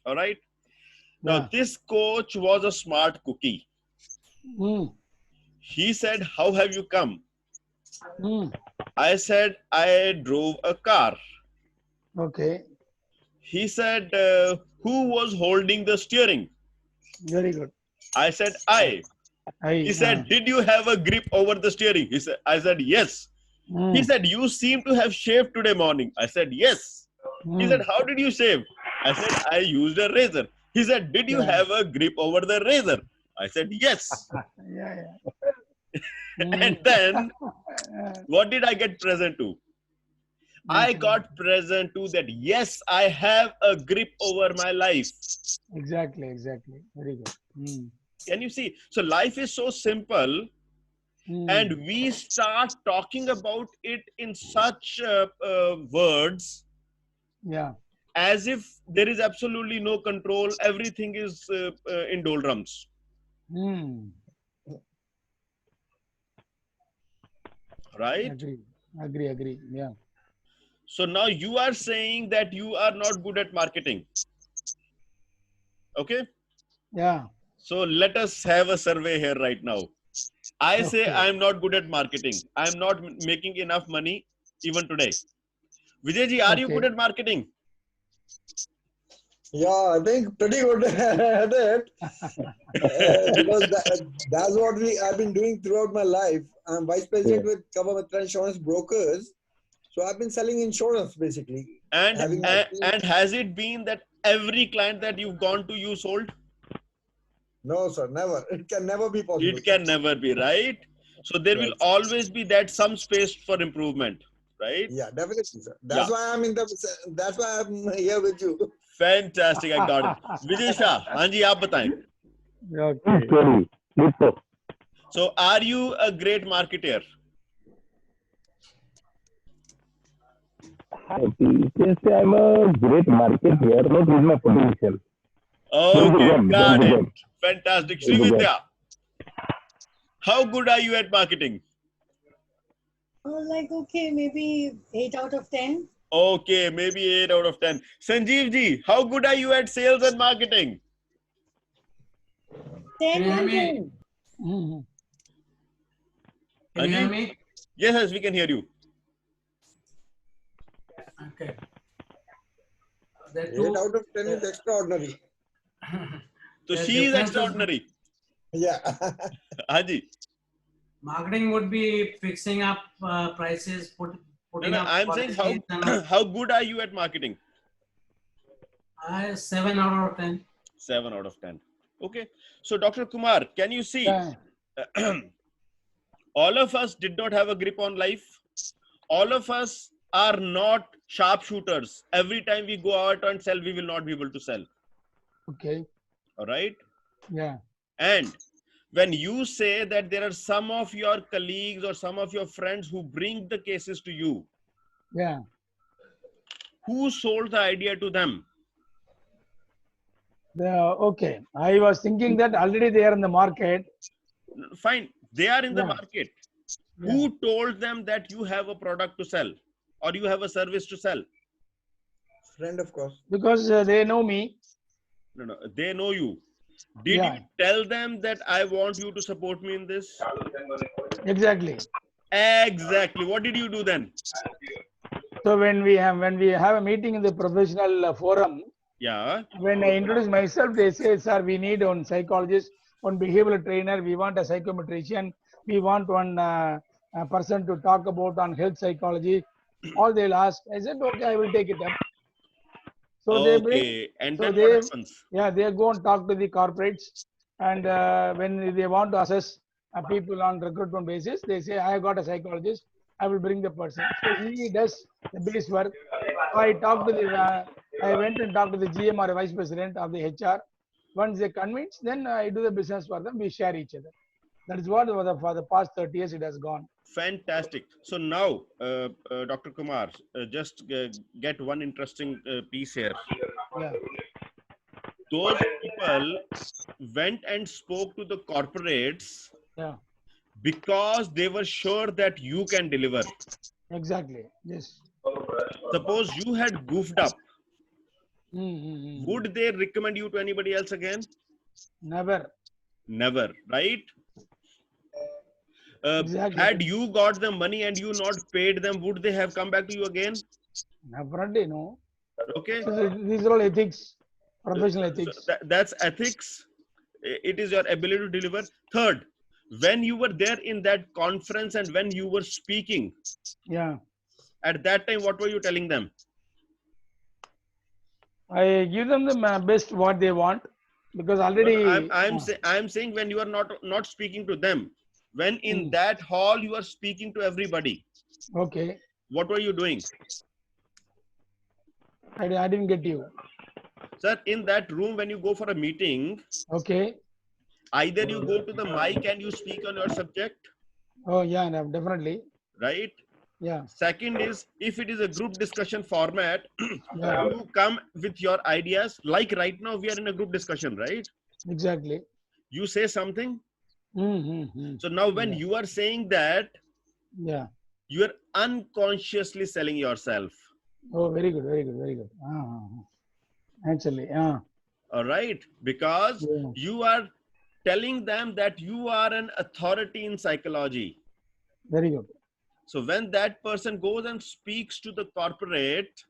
All right. Now, Yeah. this coach was a smart cookie. Mm. He said, "How have you come?" Mm. I said, "I drove a car." Okay. He said, "Who was holding the steering?" Very good. I said, "I." He I. said, "Did you have a grip over the steering?" I said, "Yes." He Mm. said, "You seem to have shaved today morning." I said, "Yes." He said, Mm. "How did you shave?" I said, "I used a razor." He said, "Did you Yeah. have a grip over the razor?" I said, "Yes." Yeah. Yeah. And Mm. then what did I get present to? I Excellent. got present to that, yes, I have a grip over my life. Exactly. Exactly. Very good. Mm. Can you see? So life is so simple, and Mm. we start talking about it in such words Yeah. as if there is absolutely no control. Everything is in doldrums, Mm. right? Agree. Agree. Agree. Yeah. So now you are saying that you are not good at marketing. Okay. Yeah. So let us have a survey here right now. I say Okay. I am not good at marketing. I am not making enough money even today. Vijayji, are you good Okay. at marketing? Yeah, I think pretty good at it because that's what I've been doing throughout my life. I'm vice Yeah. president with Cover Mitra Insurance Brokers, so I've been selling insurance basically, And, having my and team. and has it been that every client that you've gone to you sold? No, sir, never. It can never be possible. It can never be, right? So there will Right. always be that some space for improvement, right? Yeah, definitely, sir. Yeah, That's why I'm in the. That's why I'm here with you. fantastic. I got it. Vijay Shah, हाँ जी आप बताएं. True Okay. story. Please talk. So are you a great marketer? You can say I'm a great marketer, not with my potential. Then Okay, again, then got it. again, Fantastic. then again. Srividya, how good are you at marketing? Oh, like, okay, maybe 8 out of 10. Okay, maybe 8 out of 10. Sanjeev ji, how good are you at sales and marketing? 10 Can you hear and me? 10. Mm. Can you hear Anji? me? Yes, yes, we can hear you. Okay. There are 8 two. out of 10 is extraordinary. So There's she is differences. extraordinary. Yeah. Haji. Marketing would be fixing up prices, No, putting no, up I'm saying policies, and how good are you at marketing? 7 out of 10. 7 out of 10. Okay. So Dr. Kumar, can you see? Yeah. All of us did not have a grip on life. All of us are not sharpshooters. Every time we go out and sell, we will not be able to sell. Okay. All right. Yeah. And when you say that there are some of your colleagues or some of your friends who bring the cases to you, Yeah. who sold the idea to them? Okay. I was thinking that already they are in the market. Fine, they are in the Yeah. market. Yeah. Who told them that you have a product to sell or you have a service to sell? Friend, of course. Because they know me. No, no, they know you. Did Yeah. you tell them that I want you to support me in this? Exactly. Exactly. What did you do then? So when we have a meeting in the professional forum, Yeah. when I introduce myself, they say, "Sir, we need one psychologist, one behavioral trainer. We want a psychometrician. We want one a person to talk about on health psychology." All they'll ask. I said, "Okay, I will take it up." So they bring. Okay. And So then what they, happens? yeah, they go and talk to the corporates, and when they want to assess people on recruitment basis, they say, "I have got a psychologist. I will bring the person." So he does the base work. So I talked to the, I went and talked to the GM or vice president of the HR. Once they convince, then I do the business for them. We share each other. That is what for the past 30 years it has gone. Fantastic. So now, Dr. Kumar, just get one interesting piece here. Yeah. Those people went and spoke to the corporates Yeah. because they were sure that you can deliver. Exactly. Yes. Suppose you had goofed up Would they recommend you to anybody else again? Never. Never, right? Exactly. Had you got the money and you not paid them, would they have come back to you again? Definitely no. Okay. So these are all ethics, professional So ethics. that's ethics. It is your ability to deliver. Third, when you were there in that conference and when you were speaking, Yeah. at that time, what were you telling them? I give them the best what they want because already. I'm saying when you are not speaking to them, when in that hall you are speaking to everybody. Okay. What were you doing? I didn't get you. Sir, in that room, when you go for a meeting, Okay. either you go to the mic and you speak on your subject. Oh yeah, definitely. Right? Yeah. Second is, if it is a group discussion format, Yeah. you come with your ideas. Like right now, we are in a group discussion, right? Exactly. You say something. So now when Yeah. you are saying that, Yeah. you are unconsciously selling yourself. Oh, very good, very good, very good. Actually, All right, because yeah. you are telling them that you are an authority in psychology. Very good. So when that person goes and speaks to the corporate,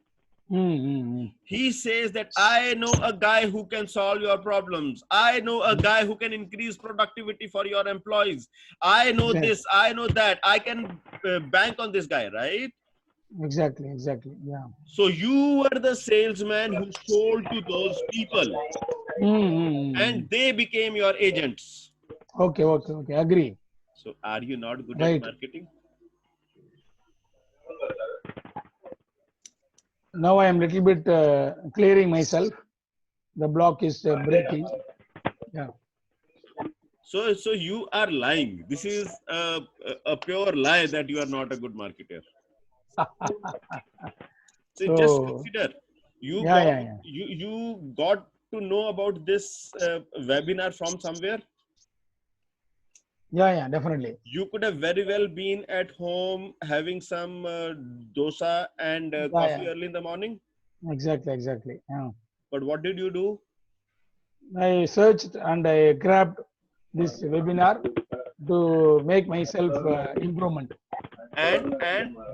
he says that I know a guy who can solve your problems. I know a guy who can increase productivity for your employees. I know this, I know that. I can bank on this guy, right? Exactly, exactly. Yeah. So you were the salesman who sold to those people and they became your agents. Okay, okay, okay. Agree. So are you not good Right. at marketing? Now I am little bit clearing myself. The block is breaking. Yeah. So you are lying. This is a pure lie that you are not a good marketer. So just consider you got to know about this webinar from somewhere. Yeah, definitely. You could have very well been at home having some dosa and coffee early in the morning. Exactly. Yeah. But what did you do? I searched and I grabbed this webinar to make myself improvement. And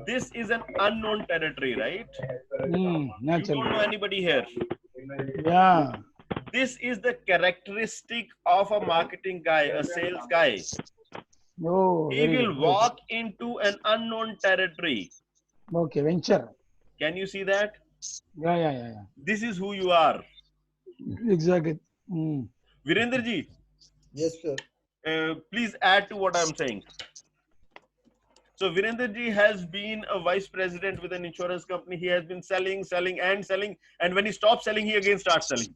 this is an unknown territory, right? You don't know anybody here. Yeah. This is the characteristic of a marketing guy, a sales guy. Oh, he will walk into an unknown territory. Okay, venture. Can you see that? Yeah. This is who you are. Exactly. Virender ji. Yes, sir. Please add to what I'm saying. So Virender ji has been a vice president with an insurance company. He has been selling. And when he stops selling, he again starts selling.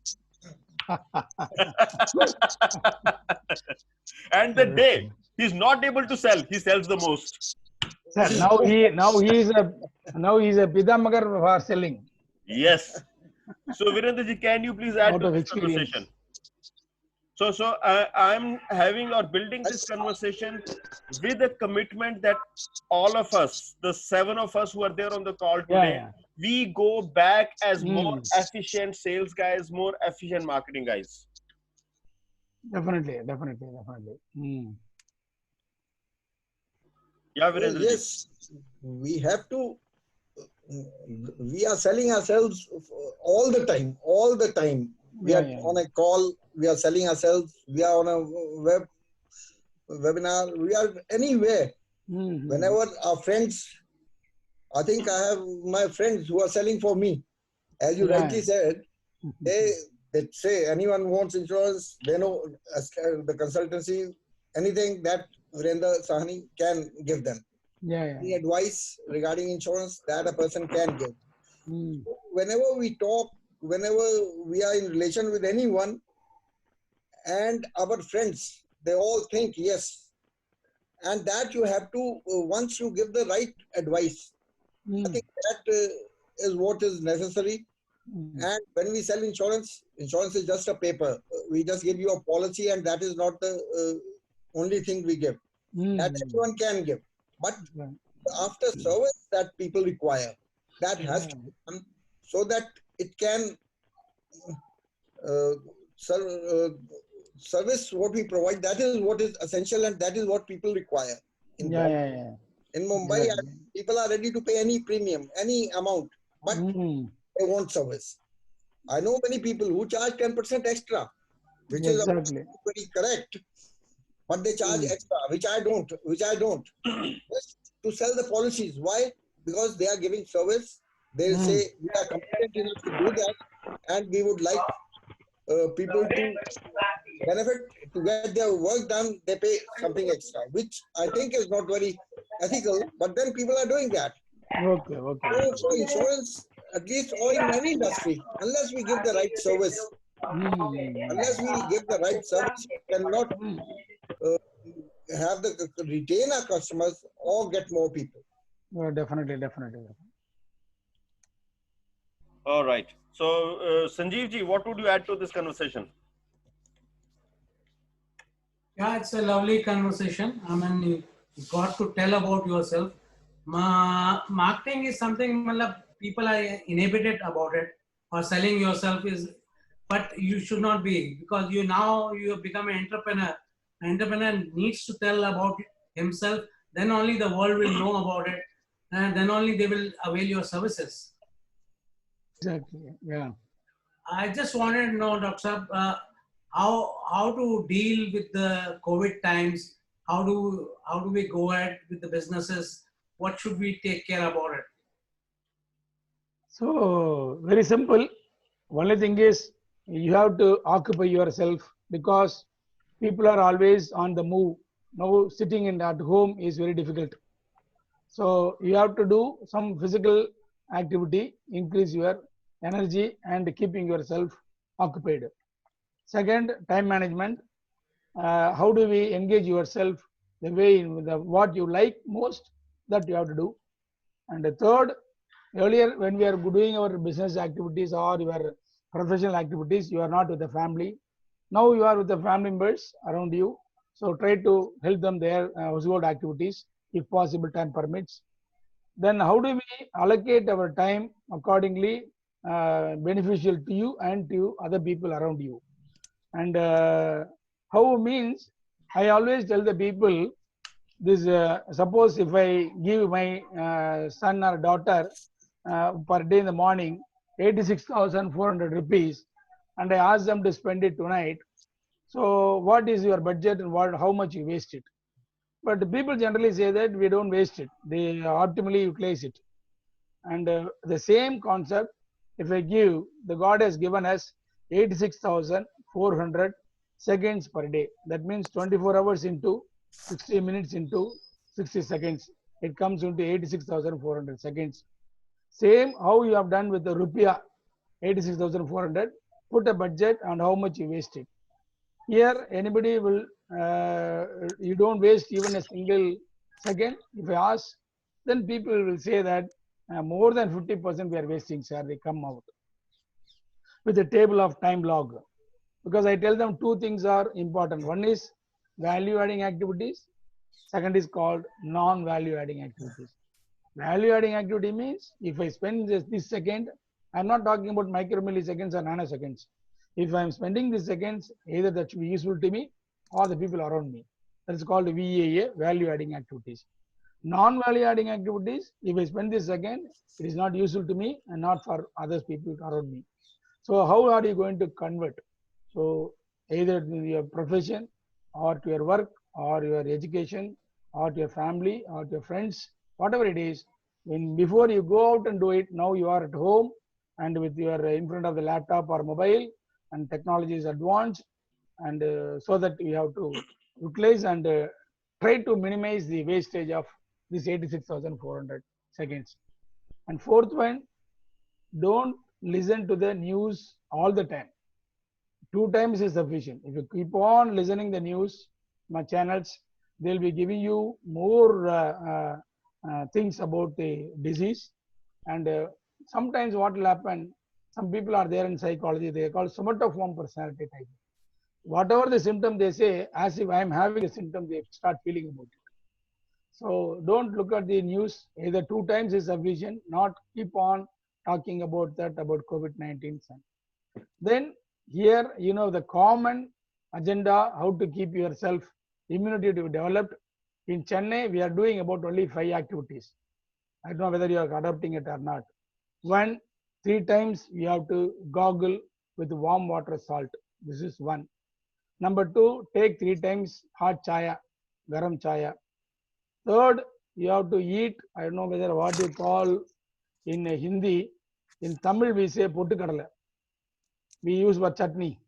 And the day he's not able to sell, he sells the most. Sir, now he is a Pidamagar for selling. Yes. So Virender ji, can you please add to this conversation? So I'm having or building this conversation with a commitment that all of us, the 7 of us who are there on the call today, we go back as more efficient sales guys, more efficient marketing guys. Definitely. Yeah, Virender ji. Yes, we have to. We are selling ourselves all the time. We are on a call. We are selling ourselves. We are on a webinar. We are anywhere. Whenever our friends, I think I have my friends who are selling for me. As you rightly said, they say anyone wants insurance, they know the consultancy, anything that Virender Sahni can give them. Any advice regarding insurance that a person can give. Whenever we talk, whenever we are in relation with anyone and our friends, they all think yes. And that you have to, once you give the right advice, I think that is what is necessary. And when we sell insurance is just a paper. We just give you a policy and that is not the only thing we give. That everyone can give. But after service that people require, that has to be done so that it can service what we provide, that is what is essential and that is what people require. In in Mumbai, Exactly. people are ready to pay any premium, any amount, but they want service. I know many people who charge 10% extra, which is very correct, but they charge extra, which I don't. Just to sell the policies. Why? Because they are giving service. They say we are competent enough to do that, and we would like people to benefit, to get their work done. They pay something extra, which I think is not very ethical. But then people are doing that. Okay. So for insurance, at least, or in any industry, unless we give the right service, we cannot have the retain our customers or get more people. Definitely. All right. So, Sanjeev ji, what would you add to this conversation? Yeah, it's a lovely conversation. I mean, you got to tell about yourself. Marketing is something people are inhibited about it, or selling yourself is, but you should not be, because you have become an entrepreneur. An entrepreneur needs to tell about himself, then only the world will know about it, and then only they will avail your services. Exactly. Yeah. I just wanted to know, Dr. Saab, how to deal with the COVID times. How do we go ahead with the businesses? What should we take care about it? So very simple. Only thing is you have to occupy yourself, because people are always on the move. Now sitting at home is very difficult. So you have to do some physical activity, increase your energy and keeping yourself occupied. Second, time management. How do we engage yourself the way what you like most, that you have to do. And the third, earlier when we are doing our business activities or your professional activities, you are not with the family. Now you are with the family members around you. So try to help them their household activities if possible, time permits. Then how do we allocate our time accordingly, beneficial to you and to other people around you. And how means, I always tell the people this, suppose if I give my son or daughter per day in the morning 86,400 rupees, and I ask them to spend it tonight, so what is your budget and how much you waste it? But people generally say that we don't waste it, they optimally utilize it. And the same concept, if I give, the God has given us 86,400 seconds per day. That means 24 hours into 60 minutes into 60 seconds. It comes into 86,400 seconds. Same how you have done with the rupiah, 86,400. Put a budget and how much you wasted. Here, anybody will, you don't waste even a single second. If I ask, then people will say that more than 50% we are wasting, sir. They come out with a table of time log, because I tell them two things are important. One is value adding activities. Second is called non-value adding activities. Value adding activity means if I spend this second, I'm not talking about micromilliseconds or nanoseconds. If I'm spending these seconds, either that should be useful to me or the people around me. That is called VAA, value adding activities. Non-value adding activities, if I spend this second, it is not useful to me and not for other people around me. So how are you going to convert? So either to your profession or to your work or your education or to your family or to your friends, whatever it is, when before you go out and do it, now you are at home and with your in front of the laptop or mobile, and technology is advanced, and so that we have to utilize and try to minimize the wastage of this 86,400 seconds. And fourth one, don't listen to the news all the time. 2 times is sufficient. If you keep on listening the news, my channels, they'll be giving you more things about the disease. And sometimes what will happen, some people are there in psychology, they are called somatoform personality type. Whatever the symptom they say, as if I am having a symptom, they start feeling about it. So don't look at the news, either 2 times is sufficient, not keep on talking about that, about COVID-19. Then here, the common agenda, how to keep yourself immunity to be developed. In Chennai, we are doing about only 5 activities. I don't know whether you are adopting it or not. 1, 3 times you have to gargle with warm water salt. This is 1. Number 2, take 3 times hot chaya, garam chaya. 3rd, you have to eat, I don't know whether what you call in Hindi, in Tamil we say pottu kadala. We use for chutney,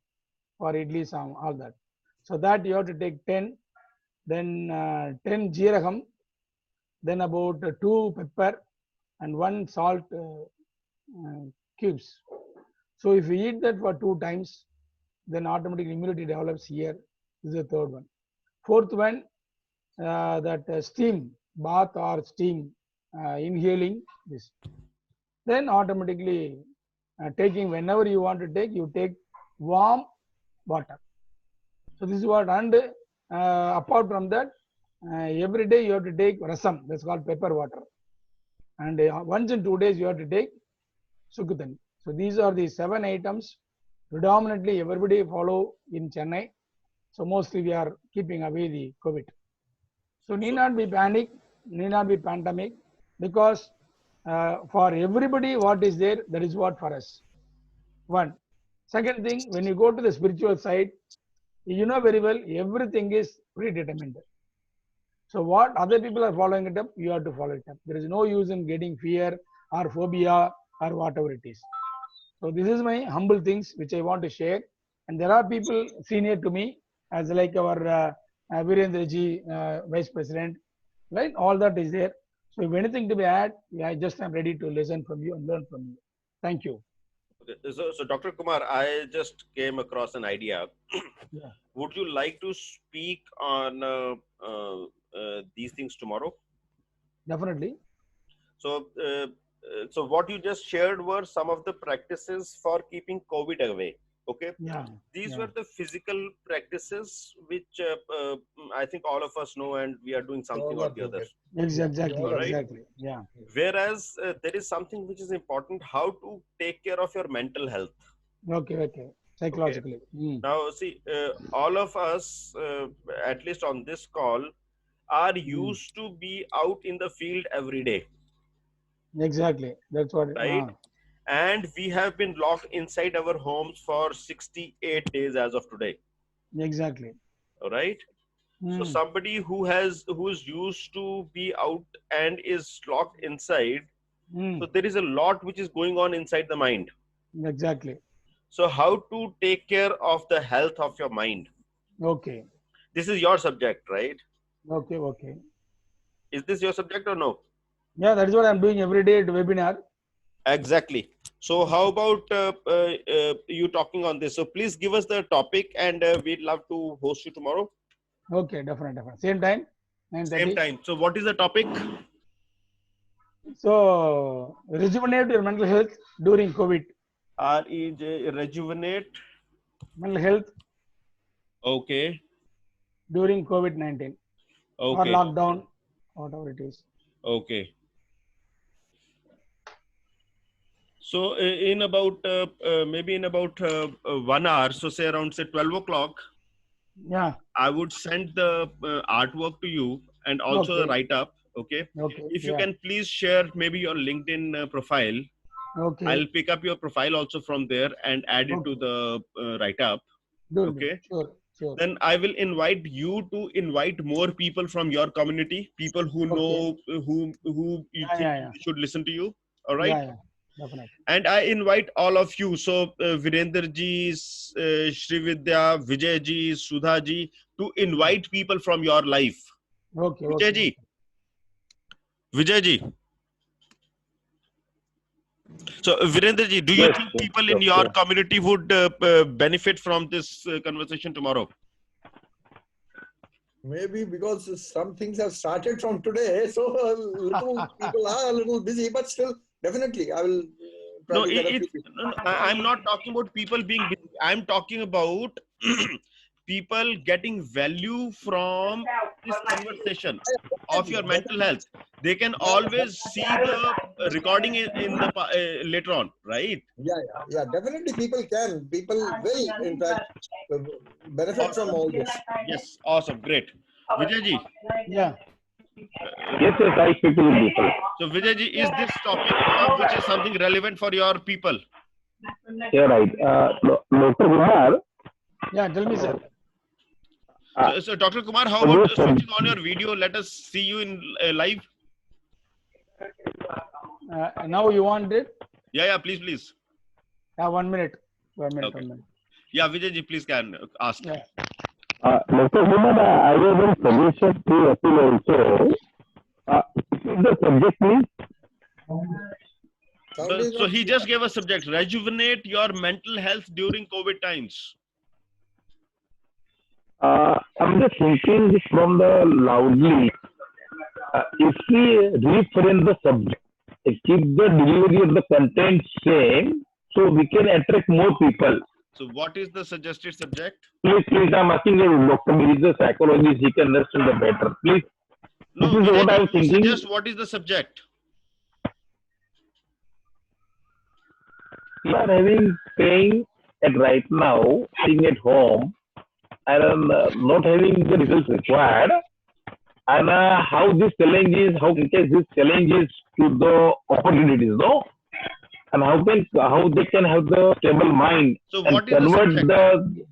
for idli, all that. So that you have to take 10, then 10 jeeragam, then about 2 pepper and 1 salt cubes. So if you eat that for 2 times, then automatically immunity develops here. This is the 3rd one. 4th one, that steam, bath or steam, inhaling this. Then automatically taking whenever you want to take, you take warm water. So this is what, and apart from that, every day you have to take rasam, that's called pepper water. And once in 2 days you have to take sukutani. So these are the 7 items predominantly everybody follow in Chennai. So mostly we are keeping away the COVID. So need not be panic, need not be pandemic, because for everybody what is there, that is what for us. 1. Second thing, when you go to the spiritual side, you know very well everything is predetermined. So what other people are following it up, you have to follow it up. There is no use in getting fear or phobia or whatever it is. So this is my humble things which I want to share. And there are people senior to me, as like our Virendra ji, Vice President, right? All that is there. So if anything to be added, I just am ready to listen from you and learn from you. Thank you. Okay. So Dr. Kumar, I just came across an idea. Yeah. Would you like to speak on these things tomorrow? Definitely. So, so what you just shared were some of the practices for keeping COVID away. Okay. Yeah. These were the physical practices which I think all of us know, and we are doing something or the other. Exactly. Right? Exactly. Yeah. Whereas there is something which is important: how to take care of your mental health. Okay. Psychologically. Okay. Now, see, all of us, at least on this call, are used to be out in the field every day. Exactly. That's what. Right. And we have been locked inside our homes for 68 days as of today. Exactly. All right. So somebody who's used to be out and is locked inside, so there is a lot which is going on inside the mind. Exactly. So how to take care of the health of your mind? Okay. This is your subject, right? Okay. Is this your subject or no? Yeah, that is what I'm doing every day at webinar. Exactly. So how about you talking on this? So please give us the topic, and we'd love to host you tomorrow. Okay, definitely. Same time? 9:30? Same time. So what is the topic? So, rejuvenate your mental health during COVID. Rejuvenate. Mental health. Okay. During COVID-19. Okay. Or lockdown, whatever it is. Okay. So in about maybe in about 1 hour, so say around 12 o'clock. Yeah. I would send the artwork to you and also the write up. Okay. If you can please share maybe your LinkedIn profile. Okay. I'll pick up your profile also from there and add it to the write up. Okay. Sure. Then I will invite you to invite more people from your community, people who know who you think should listen to you. All right. Yeah. Definitely. And I invite all of you. So Virendra ji, Srividya, Vijay ji, Sudha ji, to invite people from your life. Okay. Vijay ji. So Virendra ji, do you think people in your community would benefit from this conversation tomorrow? Maybe because some things have started from today, so people are a little busy, but still, definitely, I will. I'm not talking about people being busy. I'm talking about people getting value from this conversation of your mental health, they can always see the recording in the later on, right? Yeah. Definitely, people will, in fact, benefit from all this. Yes, awesome, great. Vijayji. Yeah. Yes, I speak to the people. So Vijayji, is this topic which is something relevant for your people? Yeah, right. Dr. Kumar. Yeah, tell me, sir. So Dr. Kumar, how about switching on your video? Let us see you in live. Now you want it? Yeah, please. 1 minute. 1 minute. Okay. 1 minute. Yeah, Vijayji, please can ask. Yeah. Dr. Kumar, I have a suggestion to appeal also. The subject please. So he just gave a subject, rejuvenate your mental health during COVID times. I'm just thinking from the loudly. If we reframe the subject, keep the delivery of the content same, so we can attract more people. So what is the suggested subject? Please, I'm asking you, Dr. He is a psychologist, he can understand the better. Please. No, this is what I was thinking. Suggest what is the subject? You are having pain at right now, sitting at home, and not having the results required, and how this challenge is, how this challenge is to the opportunities, no? And how they can have the stable mind. So and what is convert the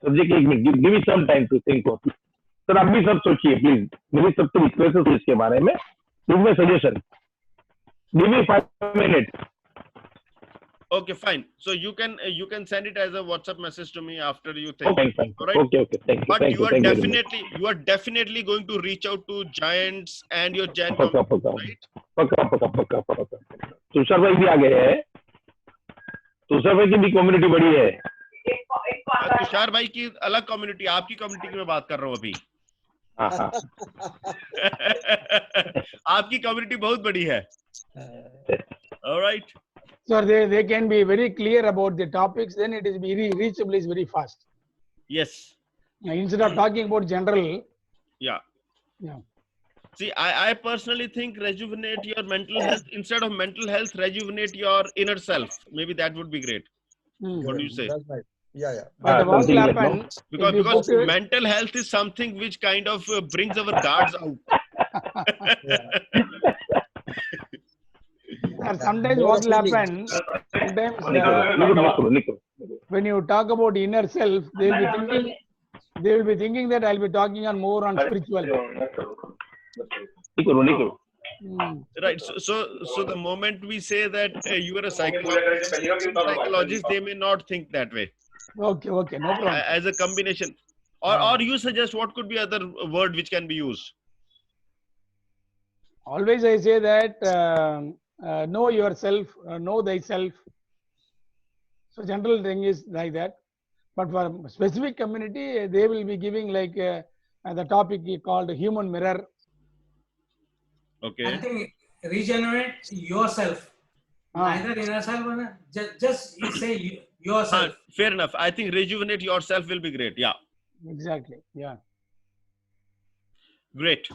subject? Give me some time to think of it. Sir, आप भी सब सोचिए, please. मेरी सबसे request है इसके बारे में. Give me a suggestion. Give me 5 minutes. Okay, fine. So you can send it as a WhatsApp message to me after you think. Okay, fine. All right? Okay. Thank you. But you Thank are definitely going to reach out to giants and your giant पक्का. right? पक्का. तुषार भाई भी आ गए हैं. तुषार भाई की भी community बड़ी है. तुषार भाई की अलग कम्युनिटी, आपकी कम्युनिटी की मैं बात कर रहा हूँ अभी. आपकी कम्युनिटी बहुत बड़ी है. All right. So they can be very clear about the topics, then it is very reachable, is very fast. Yes. Instead of talking about general. Yeah. Yeah. See, I personally think rejuvenate your mental health. Instead of mental health, rejuvenate your inner self. Maybe that would be great. What do you say? That's right. Yeah. But what will happen? Because mental health is something which kind of brings our guards out. Sometimes what will happen? When you talk about inner self, they will be thinking that I'll be talking more on spiritual. Right. So the moment we say that you are a psychologist, they may not think that way. Okay, no problem. As a combination, or you suggest what could be other word which can be used? Always I say that know yourself, know thyself. So general thing is like that. But for specific community, they will be giving like the topic called human mirror. Okay. I think regenerate yourself. Neither inner self, just say yourself. Fair enough. I think rejuvenate yourself will be great. Yeah. Exactly. Yeah. Great.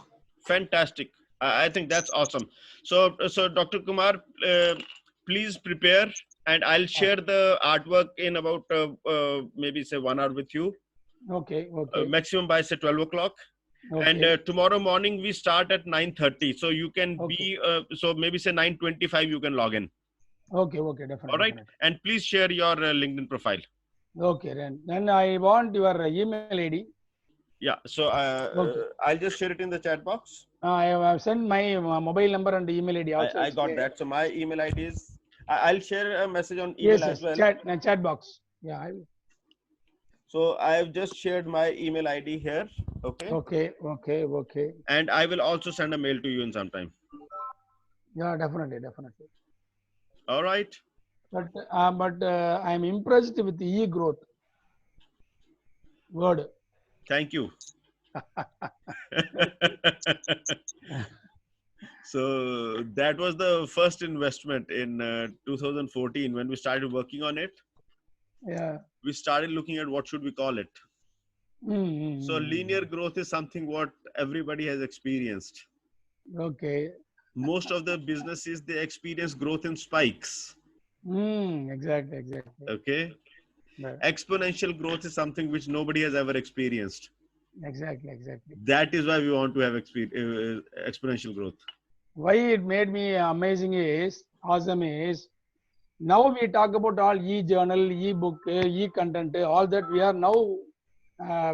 Fantastic. I think that's awesome. So Dr. Kumar, please prepare, and I'll share the artwork in about maybe say 1 hour with you. Okay. Maximum by say 12 o'clock. Okay. And tomorrow morning we start at 9:30. So you can be so maybe say 9:25 you can log in. Okay, definitely. All right. Definitely. And please share your LinkedIn profile. Okay, then I want your email ID. Yeah. So I'll just share it in the chat box. I have sent my mobile number and email ID also. I got that. So my email ID is. I'll share a message on email as well. Chat box. Yeah. I will. So I have just shared my email ID here. Okay. Okay. And I will also send a mail to you in some time. Yeah, definitely. All right. But I'm impressed with the e-growth word. Thank you. So that was the first investment in 2014 when we started working on it. Yeah. We started looking at what should we call it. So linear growth is something what everybody has experienced. Okay. Most of the businesses, they experience growth in spikes. Exactly. Okay. Right. Exponential growth is something which nobody has ever experienced. Exactly. That is why we want to have exponential growth. Why it made me awesome is, now we talk about all e-journal, e-book, e-content, all that we are now,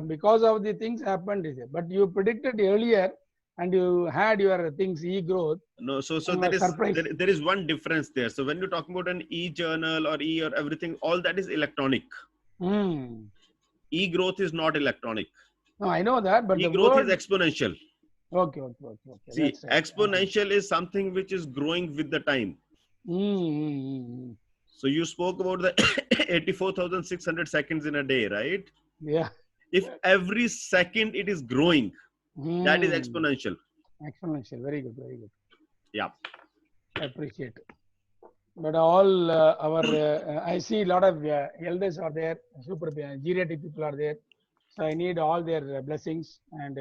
because of the things happened. But you predicted earlier and you had your things, e-growth. No, so there is one difference there. So when you're talking about an e-journal or or everything, all that is electronic. E-growth is not electronic. No, I know that, but e-growth is exponential. Okay. See, right. Exponential is something which is growing with the time. So you spoke about the 84,600 seconds in a day, right? Yeah. If every second it is growing, that is exponential. Exponential. Very good. Yeah. I appreciate it. But all I see a lot of elders are there, super geriatric people are there. So I need all their blessings. And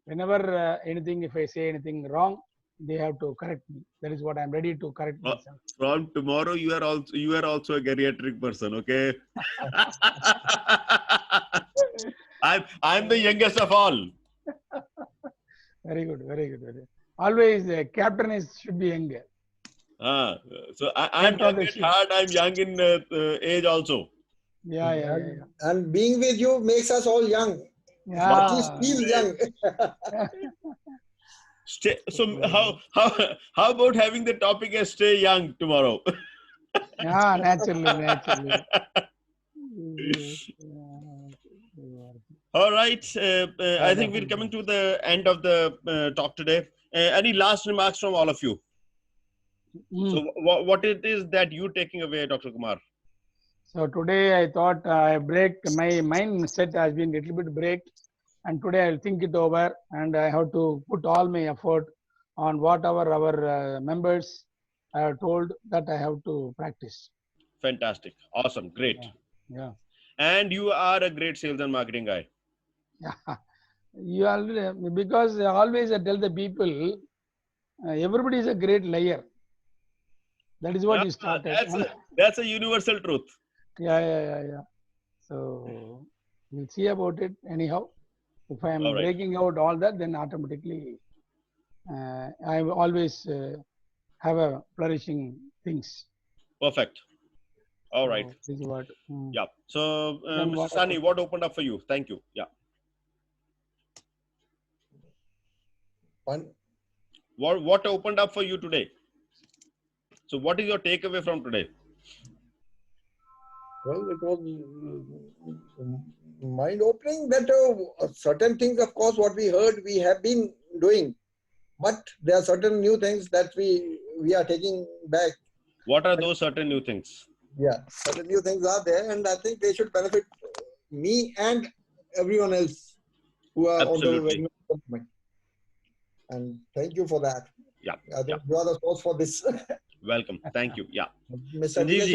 whenever anything, if I say anything wrong, they have to correct me. That is what I'm ready to correct myself. From tomorrow, you are also a geriatric person, okay? I'm the youngest of all. Very good. Always captain should be younger. So I'm young at heart. I'm young in age also. Yeah. And being with you makes us all young. Yeah. At least feel young. So how about having the topic as stay young tomorrow? Yeah, naturally. All right. I think we're coming to the end of the talk today. Any last remarks from all of you? So what it is that you taking away, Dr. Kumar? So today I thought my mindset has been a little bit breaked, and today I'll think it over, and I have to put all my effort on whatever our members have told that I have to practice. Fantastic. Awesome. Great. Yeah. And you are a great sales and marketing guy. Yeah. You already, because always I tell the people, everybody is a great liar. That is what you started. That's a universal truth. Yeah. So we'll see about it anyhow. If I am breaking out all that, then automatically I will always have a flourishing things. Perfect. All right. So, this is what, yeah. So, Mr. Sani, what opened up for you? Thank you. Yeah. What opened up for you today? So, what is your takeaway from today? Well, it was mind-opening that certain things, of course, what we heard, we have been doing. But there are certain new things that we are taking back. What are those certain new things? Yeah, certain new things are there, and I think they should benefit me and everyone else who are on the webinar. And thank you for that. Yeah. I think you are the source for this. Welcome. Thank you. Yeah. Mr. Dinesh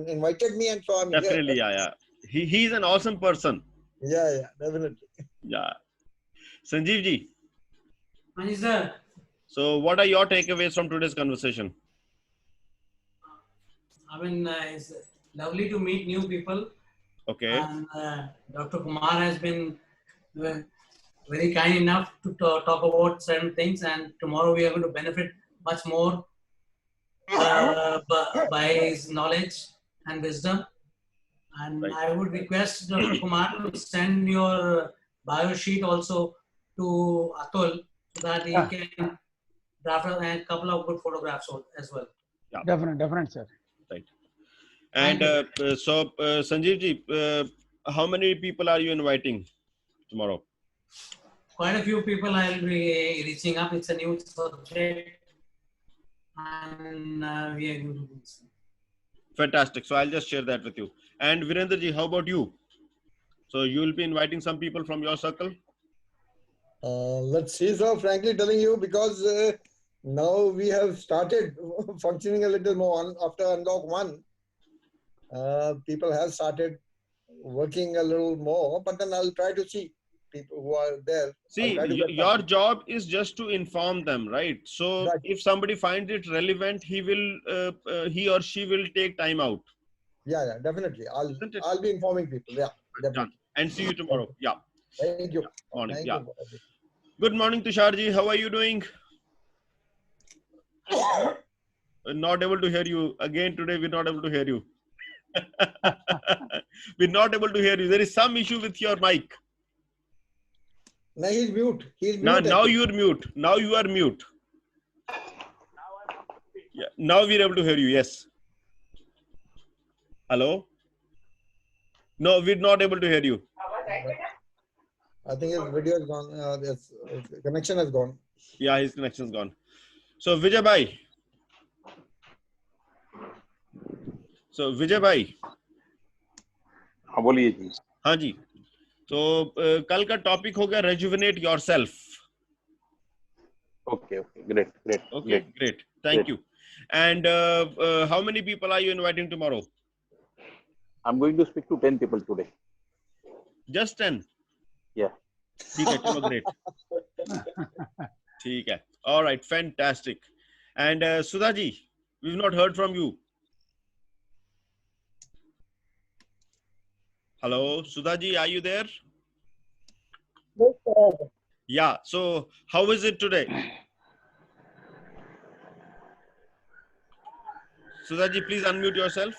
invited me, and so I'm definitely. Here. Yeah. He's an awesome person. Yeah, definitely. Yeah. Sanjeev ji. Yes, sir. So, what are your takeaways from today's conversation? I mean, it's lovely to meet new people. Okay. And Dr. Kumar has been very kind enough to talk about certain things, and tomorrow we are going to benefit much more by his knowledge and wisdom. And I would request Dr. Kumar to send your bio sheet also to Atul so that he can draft a couple of good photographs as well. Yeah. Definitely, sir. Right. And so, Sanjeev ji, how many people are you inviting tomorrow? Quite a few people I'll be reaching up. It's a new subject. And we are going to do this. Fantastic. So I'll just share that with you. And Virendra ji, how about you? So you will be inviting some people from your circle? Let's see, sir. Frankly telling you, because now we have started functioning a little more after unlock 1. People have started working a little more, but then I'll try to see people who are there. See, I'll try to get your back. job is just to inform them, right? So Right. if somebody finds it relevant, he or she will take time out. Yeah, definitely. Isn't it? I'll be informing people. Yeah, Done. definitely. And see you tomorrow. Yeah. Thank you. Morning. Thank Yeah. you. Good morning, Tusharji. How are you doing? Not able to hear you. Again, today we're not able to hear you. We're not able to hear you. There is some issue with your mic. No, he's mute. He's mute. Now you're mute. Now you are mute. Yeah. Now we're able to hear you. Yes. Hello? No, we're not able to hear you. I think his video is gone. His connection has gone. Yeah, his connection is gone. So Vijay Bhai. हाँ बोलिए जी. हाँ जी. तो कल का topic होगा rejuvenate yourself. Okay, great. Okay, great. Thank you. And how many people are you inviting tomorrow? I'm going to speak to 10 people today. Just 10? Yeah. ठीक है, चलो great. ठीक है. All right, fantastic. And Sudha ji, we've not heard from you. Hello, Sudha ji, are you there? Yes, sir. Yeah. So how is it today? Sudha ji, please unmute yourself.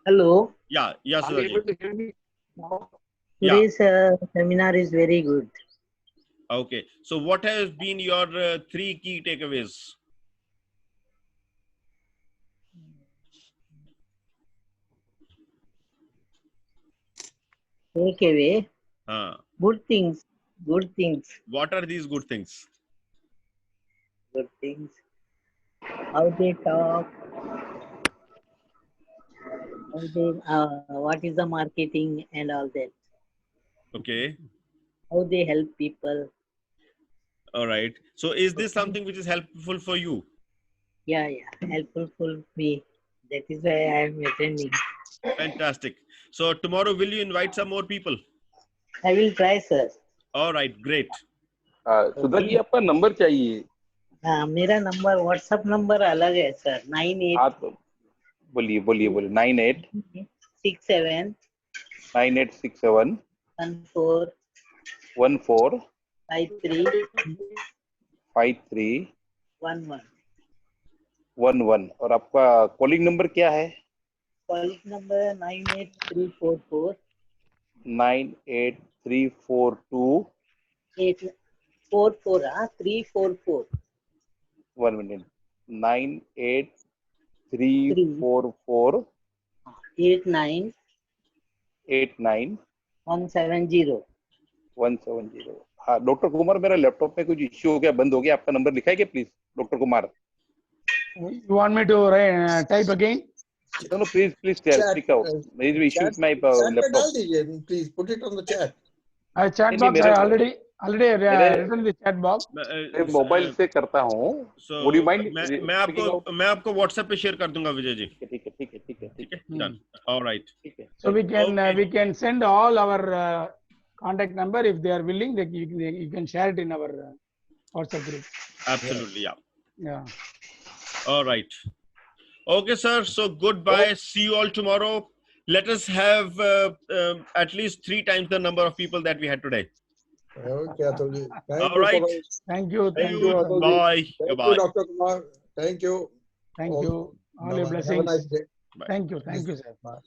Hello. Yeah, Sudha ji. Today's seminar is very good. Okay. So what has been your 3 key takeaways? Take away good things. What are these good things? Good things. How they talk. What is the marketing and all that. Okay. How they help people. All right. So is this something which is helpful for you? Yeah. Helpful for me. That is why I am attending. Fantastic. So tomorrow, will you invite some more people? I will try, sir. All right. Great. Sudha ji आपका number चाहिए. मेरा number WhatsApp number अलग है sir. 98. आप बोलिए 98 67 9867 14 53 11. और आपका calling number क्या है? Calling number 98344 98342 344. 1 minute. 98344 89 170. हाँ डॉक्टर कुमार, मेरा लैपटॉप में कुछ इश्यू हो गया, बंद हो गया. आपका नंबर लिखा है क्या please doctor Kumar? You want me to type again? No, please speak out. There is an issue with my laptop. Please put it on the chat. Chat box I already written the chat box. मैं mobile से करता हूँ. So Would you mind? मैं आपको WhatsApp पे share कर दूंगा विजय जी. ठीक है. Done. All right. So we can send all our contact number if they are willing. You can share it in our WhatsApp group. Absolutely. Yeah. All right. Okay, sir. So goodbye. See you all tomorrow. Let us have at least 3 times the number of people that we had today. Okay, Atulji. All right. Thank you. Bye. Thank you, Dr. Kumar. Thank you. Thank you. All your blessings. Have a nice day. Thank you, sir. Bye.